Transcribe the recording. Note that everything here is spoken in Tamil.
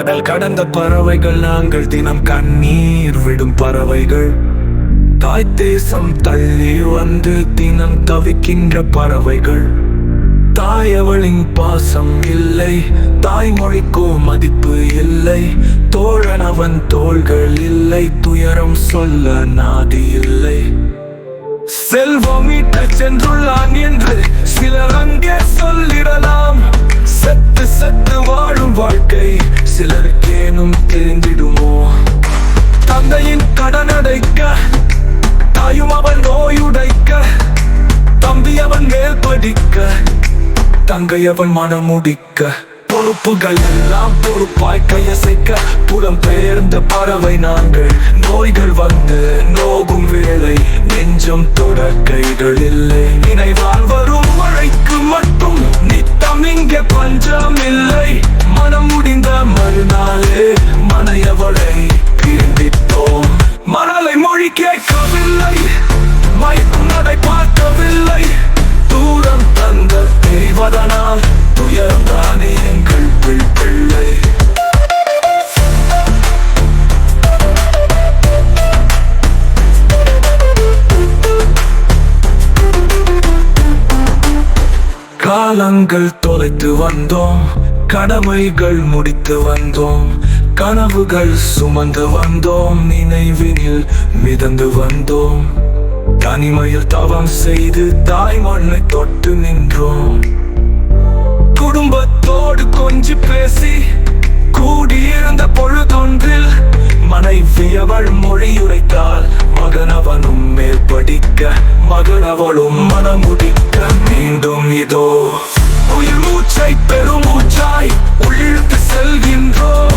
கடல் கடந்த பறவைகள் நாங்கள், தினம் கண்ணீர் விடும் பறவைகள். தாய் தேசம் தள்ளி வந்து தினம் தவிக்கின்ற பறவைகள். தாயவளின் பாசம் இல்லை, தாய்மொழிக்கோ மதிப்பு இல்லை. தோழன் அவன் தோள்கள் இல்லை, துயரம் சொல்ல நாதி இல்லை. செல்வம் ஈட்டச் சென்றுள்ளான் என்று சிலர் அங்கே சொல்லிடலாம். செத்து செத்து வாழும் வாழ்க்கை சிலருக்கேனும் தெரிந்திடுமோ? தந்தையின் கடனடைக்க, தாயும் அவன் நோயுடைக்க, தம்பி அவன் மேல் படிக்க, தங்கை அவன் மனம் முடிக்க. பொறுப்புகள் எல்லாம் பொறுப்பாய் கையசைக்க, புலம் பெயர்ந்த பறவை நாங்கள். நோய்கள் வந்து நோகும் வேளை நெஞ்சம் தொட கைகள் இல்லை. நினைவால் வரும் மழைக்கு மட்டும் நித்தம் இங்கே பஞ்சம் இல்லை. மனம் முடிந்த மறுநாளே மனையவளை பிரிந்திட்டோம். மணலை மொழி கேட்கவில்லை, மயக்கும் நடை பார்க்கவில்லை. தூரம் தந்த தெரிவதனால் துயர்ந்தானே எங்கள் பிள்ளை. காலங்கள் தொலைத்து வந்தோம், கடமைகள் முடித்து வந்தோம், கனவுகள் சுமந்து வந்தோம், நினைவினில் மிதந்து வந்தோம். தனிமையில் தவம் செய்து தாய் மண்ணை தொட்டு நின்றோம். குடும்பத்தோடு கொஞ்சி பேசி கூடியிருந்த பொழுதொன்றில் மனைவியவள் மொழியுரைத்தால். மகனவனும் மேல் படிக்க, மகனவளும் மனம் முடிக்க. மீண்டும் இதோ உயிர் மூச்சை பெருமூச்சாய் உள்ளிழுத்து செல்கின்றோம்.